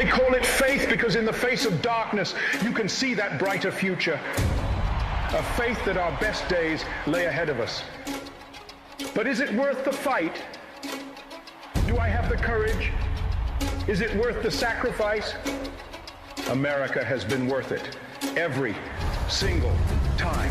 They call it faith because in the face of darkness, you can see that brighter future. A faith that our best days lay ahead of us. But is it worth the fight? Do I have the courage? Is it worth the sacrifice? America has been worth it every single time.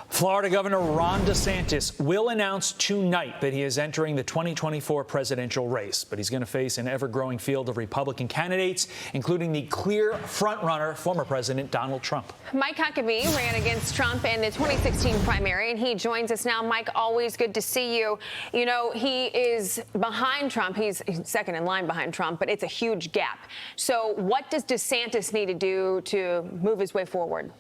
Florida Governor Ron DeSantis will announce tonight that he is entering the 2024 presidential race, but he's going to face an ever-growing field of Republican candidates, including the clear frontrunner, former President Donald Trump. Mike Huckabee ran against Trump in the 2016 primary, and he joins us now. Mike, always good to see you. You know, he is behind Trump. He's second in line behind Trump, but it's a huge gap. So what does DeSantis need to do to move his way forward?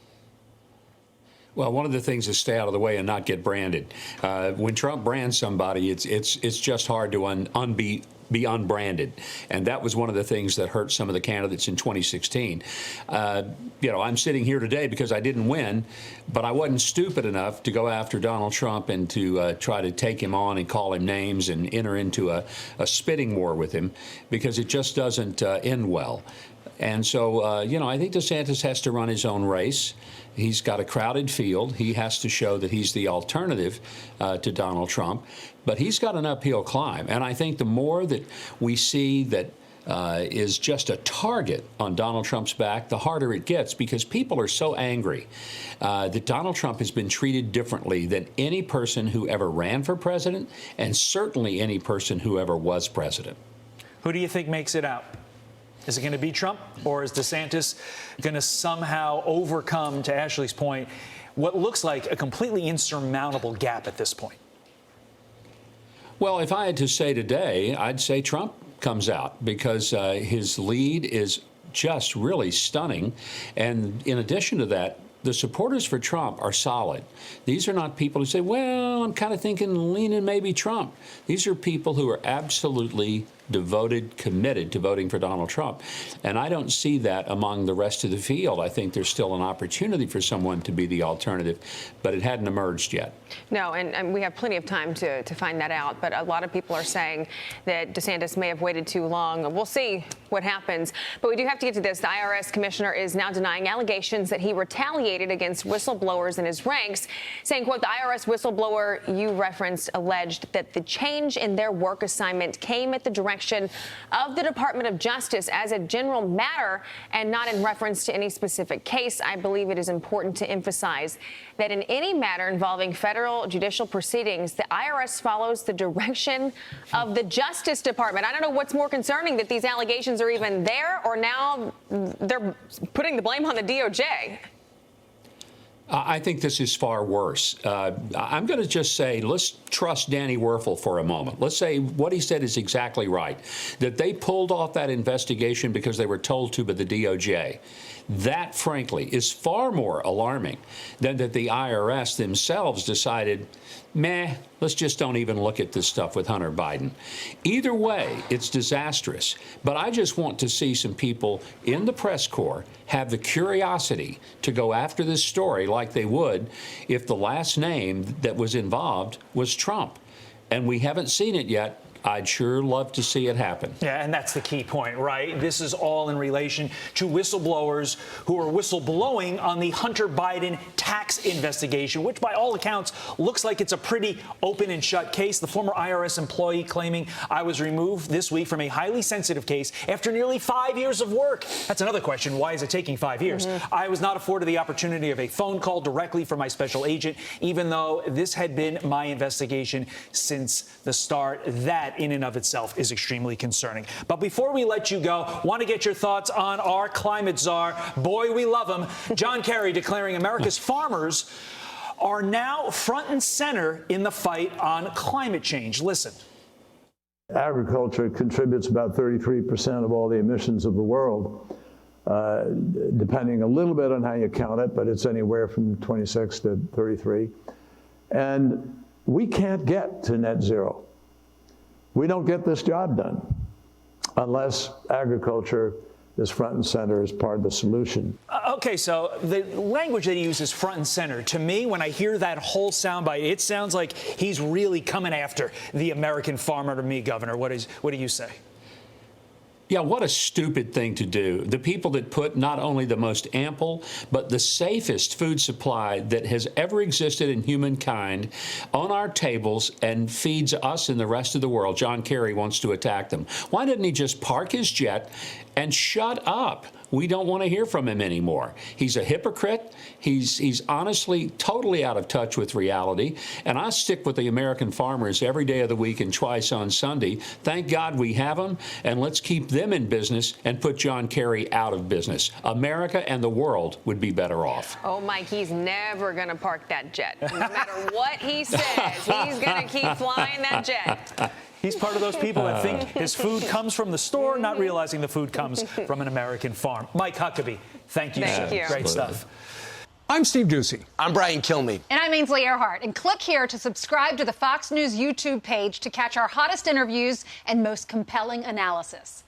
Well, one of the things is stay out of the way and not get branded. When Trump brands somebody, it's just hard to be unbranded. And that was one of the things that hurt some of the candidates in 2016. I'm sitting here today because I didn't win, but I wasn't stupid enough to go after Donald Trump and to try to take him on and call him names and enter into a spitting war with him, because it just doesn't end well. And so, I think DeSantis has to run his own race. He's got a crowded field. He has to show that he's the alternative to Donald Trump. But he's got an uphill climb. And I think the more that we see that is just a target on Donald Trump's back, the harder it gets, because people are so angry that Donald Trump has been treated differently than any person who ever ran for president, and certainly any person who ever was president. Who do you think makes it out? Is it going to be Trump, or is DeSantis going to somehow overcome, to Ashley's point, what looks like a completely insurmountable gap at this point? Well, if I had to say today, I'd say Trump comes out, because his lead is just really stunning. And in addition to that, the supporters for Trump are solid. These are not people who say, well, I'm kind of thinking leaning maybe Trump. These are people who are absolutely devoted, committed to voting for Donald Trump. And I don't see that among the rest of the field. I think there's still an opportunity for someone to be the alternative, but it hadn't emerged yet. No, and we have plenty of time to find that out. But a lot of people are saying that DeSantis may have waited too long. We'll see what happens. But we do have to get to this. The IRS commissioner is now denying allegations that he retaliated against whistleblowers in his ranks, saying, quote, the IRS whistleblower you referenced alleged that the change in their work assignment came at the direction of the Department of Justice as a general matter and not in reference to any specific case. I believe it is important to emphasize that in any matter involving federal judicial proceedings, the IRS follows the direction of the Justice Department. I don't know what's more concerning, that these allegations are even there, or now they're putting the blame on the DOJ. I think this is far worse. I'm going to just say, let's trust Danny Werfel for a moment. Let's say what he said is exactly right, that they pulled off that investigation because they were told to by the DOJ. That, frankly, is far more alarming than that the IRS themselves decided, meh, let's just don't even look at this stuff with Hunter Biden. Either way, it's disastrous. But I just want to see some people in the press corps have the curiosity to go after this story like they would if the last name that was involved was Trump. And we haven't seen it yet. I'd sure love to see it happen. Yeah, and that's the key point, right? This is all in relation to whistleblowers who are whistleblowing on the Hunter Biden tax investigation, which by all accounts looks like it's a pretty open and shut case. The former IRS employee claiming I was removed this week from a highly sensitive case after nearly 5 years of work. That's another question. Why is it taking 5 years? I was not afforded the opportunity of a phone call directly from my special agent, even though this had been my investigation since the start. That in and of itself is extremely concerning. But before we let you go, want to get your thoughts on our climate czar. Boy, we love him. John Kerry declaring America's farmers are now front and center in the fight on climate change. Listen. Agriculture contributes about 33% of all the emissions of the world, depending a little bit on how you count it, but it's anywhere from 26 to 33. And we can't get to net zero. We don't get this job done unless agriculture is front and center as part of the solution. Okay, so the language that he uses, front and center, to me, when I hear that whole soundbite, it sounds like he's really coming after the American farmer. To me, Governor, what do you say? Yeah, what a stupid thing to do. The people that put not only the most ample, but the safest food supply that has ever existed in humankind on our tables and feeds us and the rest of the world. John Kerry wants to attack them. Why didn't he just park his jet and shut up? We don't want to hear from him anymore. He's a hypocrite. He's honestly totally out of touch with reality. And I stick with the American farmers every day of the week and twice on Sunday. Thank God we have them, and let's keep them in business and put John Kerry out of business. America and the world would be better off. Oh, Mike, he's never going to park that jet. No matter what he says, he's going to keep flying that jet. He's part of those people that think his food comes from the store, not realizing the food comes from an American farm. Mike Huckabee, thank you, sir. Thank you. Great stuff. I'm Steve Ducey. I'm Brian Kilmeade. And I'm Ainsley Earhart. And click here to subscribe to the Fox News YouTube page to catch our hottest interviews and most compelling analysis.